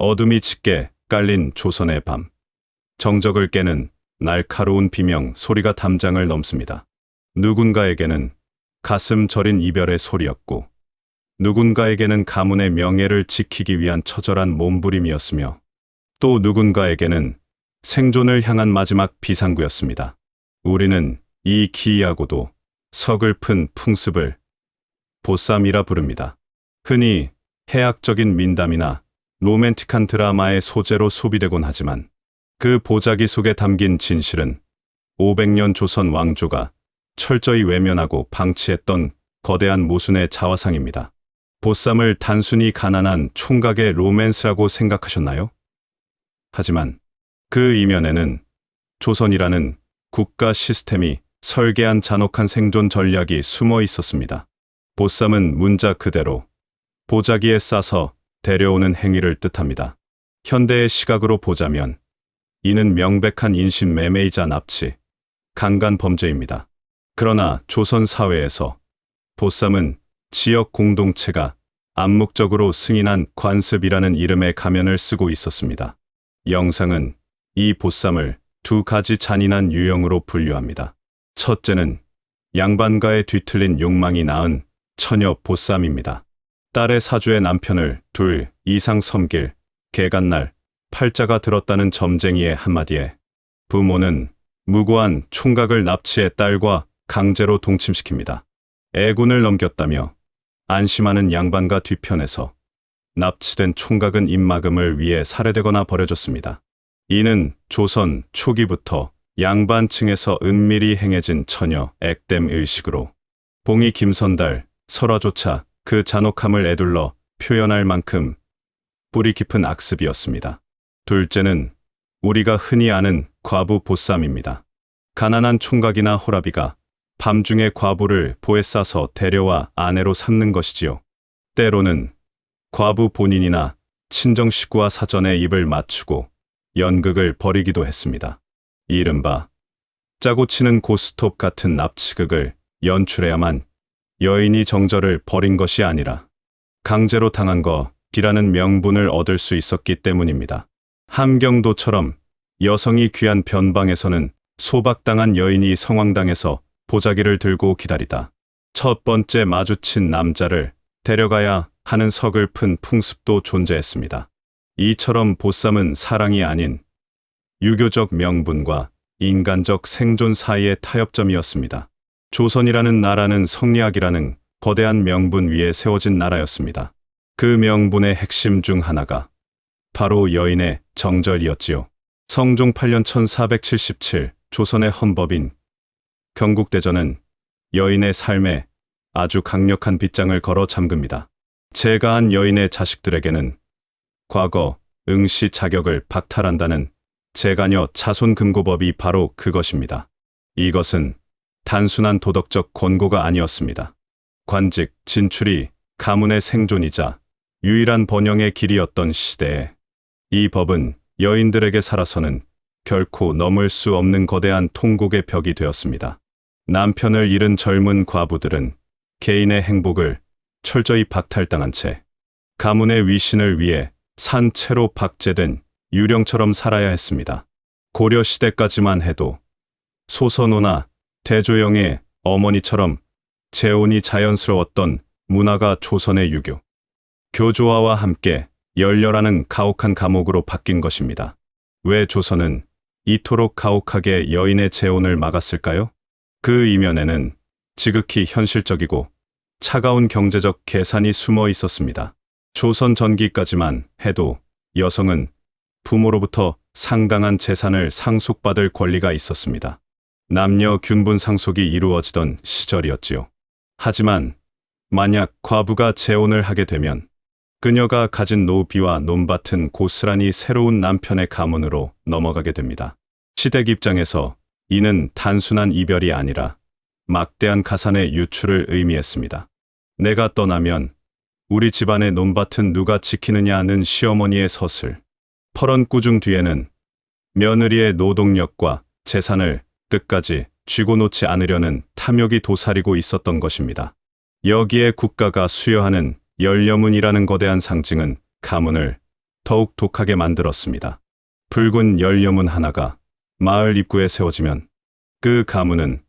어둠이 짙게 깔린 조선의 밤. 정적을 깨는 날카로운 비명 소리가 담장을 넘습니다. 누군가에게는 가슴 저린 이별의 소리였고, 누군가에게는 가문의 명예를 지키기 위한 처절한 몸부림이었으며, 또 누군가에게는 생존을 향한 마지막 비상구였습니다. 우리는 이 기이하고도 서글픈 풍습을 보쌈이라 부릅니다. 흔히 해학적인 민담이나 로맨틱한 드라마의 소재로 소비되곤 하지만, 그 보자기 속에 담긴 진실은 500년 조선 왕조가 철저히 외면하고 방치했던 거대한 모순의 자화상입니다. 보쌈을 단순히 가난한 총각의 로맨스라고 생각하셨나요? 하지만 그 이면에는 조선이라는 국가 시스템이 설계한 잔혹한 생존 전략이 숨어 있었습니다. 보쌈은 문자 그대로 보자기에 싸서 데려오는 행위를 뜻합니다. 현대의 시각으로 보자면 이는 명백한 인신매매이자 납치, 강간 범죄입니다. 그러나 조선 사회에서 보쌈은 지역 공동체가 암묵적으로 승인한 관습이라는 이름의 가면을 쓰고 있었습니다. 영상은 이 보쌈을 두 가지 잔인한 유형으로 분류합니다. 첫째는 양반가의 뒤틀린 욕망이 낳은 처녀 보쌈입니다. 딸의 사주에 남편을 둘 이상 섬길 개간날 팔자가 들었다는 점쟁이의 한마디에 부모는 무고한 총각을 납치해 딸과 강제로 동침시킵니다. 애군을 넘겼다며 안심하는 양반가 뒤편에서 납치된 총각은 입막음을 위해 살해되거나 버려졌습니다. 이는 조선 초기부터 양반층에서 은밀히 행해진 처녀 액땜 의식으로 봉이 김선달, 설화조차 그 잔혹함을 에둘러 표현할 만큼 뿌리 깊은 악습이었습니다. 둘째는 우리가 흔히 아는 과부 보쌈입니다. 가난한 총각이나 호라비가 밤중에 과부를 보에 싸서 데려와 아내로 삼는 것이지요. 때로는 과부 본인이나 친정 식구와 사전에 입을 맞추고 연극을 벌이기도 했습니다. 이른바 짜고 치는 고스톱 같은 납치극을 연출해야만 여인이 정절을 벌인 것이 아니라 강제로 당한 것이라는 명분을 얻을 수 있었기 때문입니다. 함경도처럼 여성이 귀한 변방에서는 소박당한 여인이 성황당에서 보자기를 들고 기다리다 첫 번째 마주친 남자를 데려가야 하는 서글픈 풍습도 존재했습니다. 이처럼 보쌈은 사랑이 아닌 유교적 명분과 인간적 생존 사이의 타협점이었습니다. 조선이라는 나라는 성리학이라는 거대한 명분 위에 세워진 나라였습니다. 그 명분의 핵심 중 하나가 바로 여인의 정절이었지요. 성종 8년 1477 조선의 헌법인 경국대전은 여인의 삶에 아주 강력한 빗장을 걸어 잠깁니다. 재가한 여인의 자식들에게는 과거 응시 자격을 박탈한다는 재가녀 자손금고법이 바로 그것입니다. 이것은 단순한 도덕적 권고가 아니었습니다. 관직, 진출이 가문의 생존이자 유일한 번영의 길이었던 시대에 이 법은 여인들에게 살아서는 결코 넘을 수 없는 거대한 통곡의 벽이 되었습니다. 남편을 잃은 젊은 과부들은 개인의 행복을 철저히 박탈당한 채 가문의 위신을 위해 산채로 박제된 유령처럼 살아야 했습니다. 고려 시대까지만 해도 소선호나 대조영의 어머니처럼 재혼이 자연스러웠던 문화가 조선의 유교, 교조화와 함께 열렬하는 가혹한 감옥으로 바뀐 것입니다. 왜 조선은 이토록 가혹하게 여인의 재혼을 막았을까요? 그 이면에는 지극히 현실적이고 차가운 경제적 계산이 숨어 있었습니다. 조선 전기까지만 해도 여성은 부모로부터 상당한 재산을 상속받을 권리가 있었습니다. 남녀 균분 상속이 이루어지던 시절이었지요. 하지만 만약 과부가 재혼을 하게 되면 그녀가 가진 노비와 논밭은 고스란히 새로운 남편의 가문으로 넘어가게 됩니다. 시댁 입장에서 이는 단순한 이별이 아니라 막대한 가산의 유출을 의미했습니다. 내가 떠나면 우리 집안의 논밭은 누가 지키느냐는 시어머니의 서슬, 퍼런 꾸중 뒤에는 며느리의 노동력과 재산을 끝까지 쥐고 놓지 않으려는 탐욕이 도사리고 있었던 것입니다. 여기에 국가가 수여하는 열려문이라는 거대한 상징은 가문을 더욱 독하게 만들었습니다. 붉은 연료문 하나가 마을 입구에 세워지면 그 가문은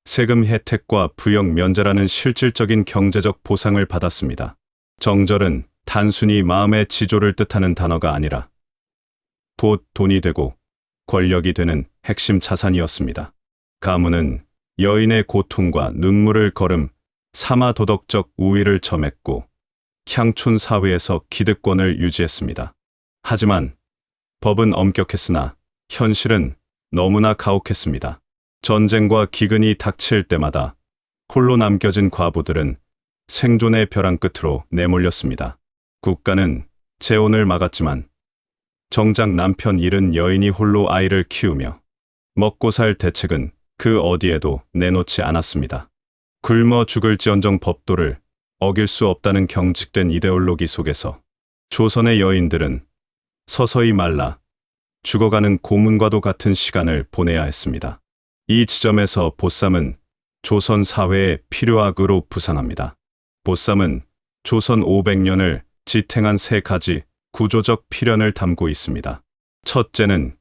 세금 혜택과 부역 면제라는 실질적인 경제적 보상을 받았습니다. 정절은 단순히 마음의 지조를 뜻하는 단어가 아니라 곧 돈이 되고 권력이 되는 핵심 자산이었습니다. 가문은 여인의 고통과 눈물을 거름 삼아 도덕적 우위를 점했고 향촌 사회에서 기득권을 유지했습니다. 하지만 법은 엄격했으나 현실은 너무나 가혹했습니다. 전쟁과 기근이 닥칠 때마다 홀로 남겨진 과부들은 생존의 벼랑 끝으로 내몰렸습니다. 국가는 재혼을 막았지만 정작 남편 잃은 여인이 홀로 아이를 키우며 먹고 살 대책은 그 어디에도 내놓지 않았습니다. 굶어 죽을지언정 법도를 어길 수 없다는 경직된 이데올로기 속에서 조선의 여인들은 서서히 말라 죽어가는 고문과도 같은 시간을 보내야 했습니다. 이 지점에서 보쌈은 조선 사회의 필요악으로 부상합니다. 보쌈은 조선 500년을 지탱한 세 가지 구조적 필연을 담고 있습니다. 첫째는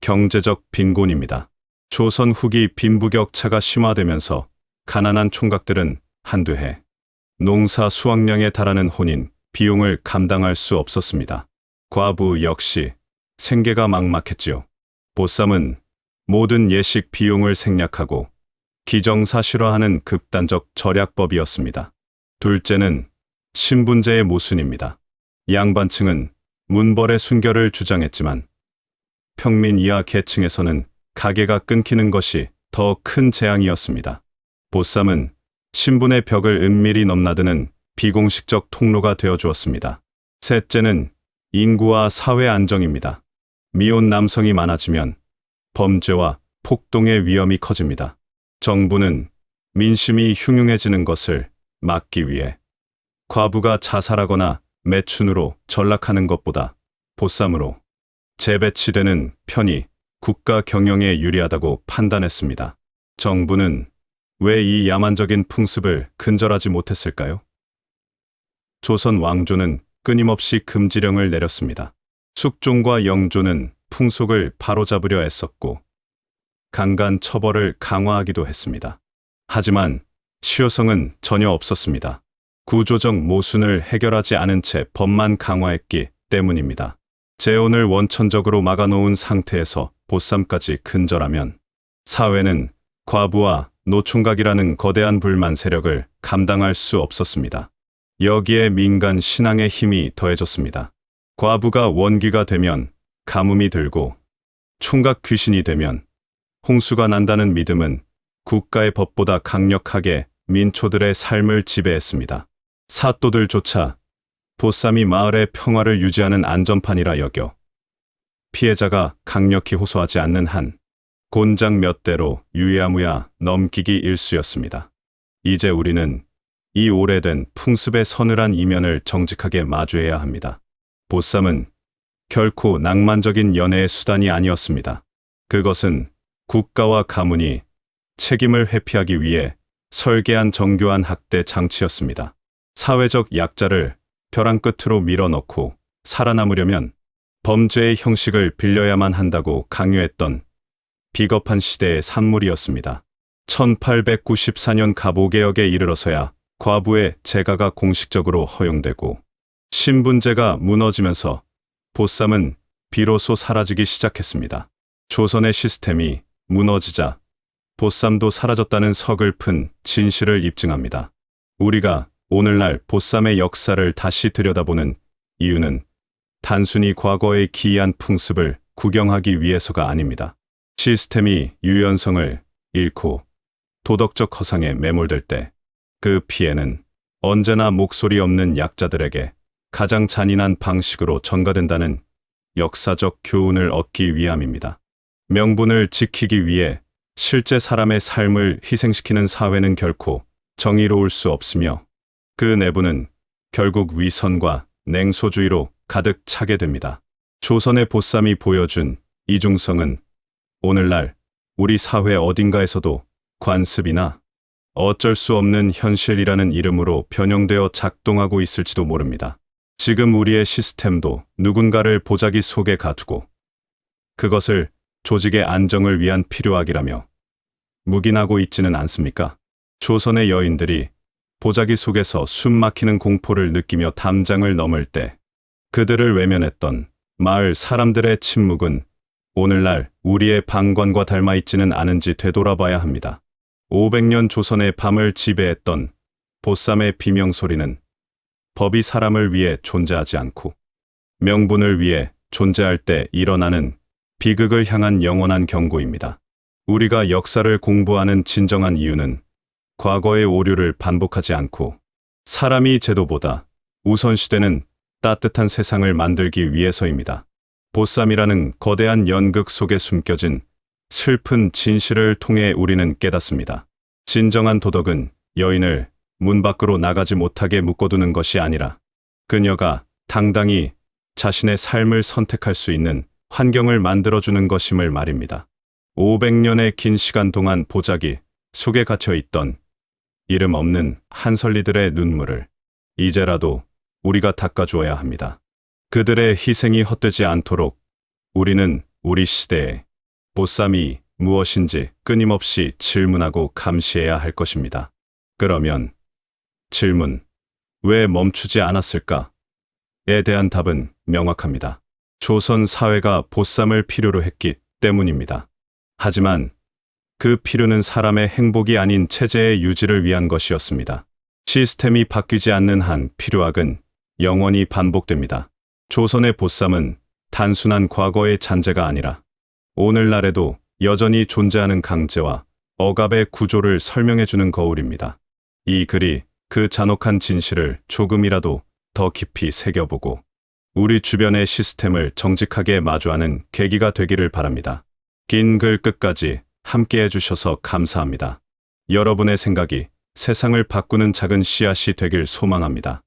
경제적 빈곤입니다. 조선 후기 빈부격차가 심화되면서 가난한 총각들은 한두 해 농사 수확량에 달하는 혼인 비용을 감당할 수 없었습니다. 과부 역시 생계가 막막했지요. 보쌈은 모든 예식 비용을 생략하고 기정사실화하는 극단적 절약법이었습니다. 둘째는 신분제의 모순입니다. 양반층은 문벌의 순결을 주장했지만 평민 이하 계층에서는 가게가 끊기는 것이 더 큰 재앙이었습니다. 보쌈은 신분의 벽을 은밀히 넘나드는 비공식적 통로가 되어주었습니다. 셋째는 인구와 사회 안정입니다. 미혼 남성이 많아지면 범죄와 폭동의 위험이 커집니다. 정부는 민심이 흉흉해지는 것을 막기 위해 과부가 자살하거나 매춘으로 전락하는 것보다 보쌈으로 재배치되는 편이 국가 경영에 유리하다고 판단했습니다. 정부는 왜 이 야만적인 풍습을 근절하지 못했을까요? 조선 왕조는 끊임없이 금지령을 내렸습니다. 숙종과 영조는 풍속을 바로잡으려 애썼고 강간 처벌을 강화하기도 했습니다. 하지만 실효성은 전혀 없었습니다. 구조적 모순을 해결하지 않은 채 법만 강화했기 때문입니다. 재혼을 원천적으로 막아놓은 상태에서 보쌈까지 근절하면 사회는 과부와 노총각이라는 거대한 불만 세력을 감당할 수 없었습니다. 여기에 민간 신앙의 힘이 더해졌습니다. 과부가 원귀가 되면 가뭄이 들고 총각 귀신이 되면 홍수가 난다는 믿음은 국가의 법보다 강력하게 민초들의 삶을 지배했습니다. 사또들조차 보쌈이 마을의 평화를 유지하는 안전판이라 여겨 피해자가 강력히 호소하지 않는 한 곤장 몇 대로 유야무야 넘기기 일쑤였습니다. 이제 우리는 이 오래된 풍습의 서늘한 이면을 정직하게 마주해야 합니다. 보쌈은 결코 낭만적인 연애의 수단이 아니었습니다. 그것은 국가와 가문이 책임을 회피하기 위해 설계한 정교한 학대 장치였습니다. 사회적 약자를 벼랑 끝으로 밀어넣고 살아남으려면 범죄의 형식을 빌려야만 한다고 강요했던 비겁한 시대의 산물이었습니다. 1894년 갑오개혁에 이르러서야 과부의 재가가 공식적으로 허용되고 신분제가 무너지면서 보쌈은 비로소 사라지기 시작했습니다. 조선의 시스템이 무너지자 보쌈도 사라졌다는 서글픈 진실을 입증합니다. 우리가 오늘날 보쌈의 역사를 다시 들여다보는 이유는 단순히 과거의 기이한 풍습을 구경하기 위해서가 아닙니다. 시스템이 유연성을 잃고 도덕적 허상에 매몰될 때 그 피해는 언제나 목소리 없는 약자들에게 가장 잔인한 방식으로 전가된다는 역사적 교훈을 얻기 위함입니다. 명분을 지키기 위해 실제 사람의 삶을 희생시키는 사회는 결코 정의로울 수 없으며 그 내부는 결국 위선과 냉소주의로 가득 차게 됩니다. 조선의 보쌈이 보여준 이중성은 오늘날 우리 사회 어딘가에서도 관습이나 어쩔 수 없는 현실이라는 이름으로 변형되어 작동하고 있을지도 모릅니다. 지금 우리의 시스템도 누군가를 보자기 속에 가두고 그것을 조직의 안정을 위한 필요악이라며 묵인하고 있지는 않습니까? 조선의 여인들이 보자기 속에서 숨 막히는 공포를 느끼며 담장을 넘을 때 그들을 외면했던 마을 사람들의 침묵은 오늘날 우리의 방관과 닮아 있지는 않은지 되돌아봐야 합니다. 500년 조선의 밤을 지배했던 보쌈의 비명소리는 법이 사람을 위해 존재하지 않고 명분을 위해 존재할 때 일어나는 비극을 향한 영원한 경고입니다. 우리가 역사를 공부하는 진정한 이유는 과거의 오류를 반복하지 않고 사람이 제도보다 우선시되는 따뜻한 세상을 만들기 위해서입니다. 보쌈이라는 거대한 연극 속에 숨겨진 슬픈 진실을 통해 우리는 깨닫습니다. 진정한 도덕은 여인을 문 밖으로 나가지 못하게 묶어두는 것이 아니라 그녀가 당당히 자신의 삶을 선택할 수 있는 환경을 만들어주는 것임을 말입니다. 500년의 긴 시간 동안 보자기 속에 갇혀 있던 이름 없는 한설리들의 눈물을 이제라도 우리가 닦아주어야 합니다. 그들의 희생이 헛되지 않도록 우리는 우리 시대에 보쌈이 무엇인지 끊임없이 질문하고 감시해야 할 것입니다. 그러면 질문, 왜 멈추지 않았을까에 대한 답은 명확합니다. 조선 사회가 보쌈을 필요로 했기 때문입니다. 하지만 그 필요는 사람의 행복이 아닌 체제의 유지를 위한 것이었습니다. 시스템이 바뀌지 않는 한 필요악은 영원히 반복됩니다. 조선의 보쌈은 단순한 과거의 잔재가 아니라 오늘날에도 여전히 존재하는 강제와 억압의 구조를 설명해주는 거울입니다. 이 글이 그 잔혹한 진실을 조금이라도 더 깊이 새겨보고 우리 주변의 시스템을 정직하게 마주하는 계기가 되기를 바랍니다. 긴 글 끝까지 함께 해주셔서 감사합니다. 여러분의 생각이 세상을 바꾸는 작은 씨앗이 되길 소망합니다.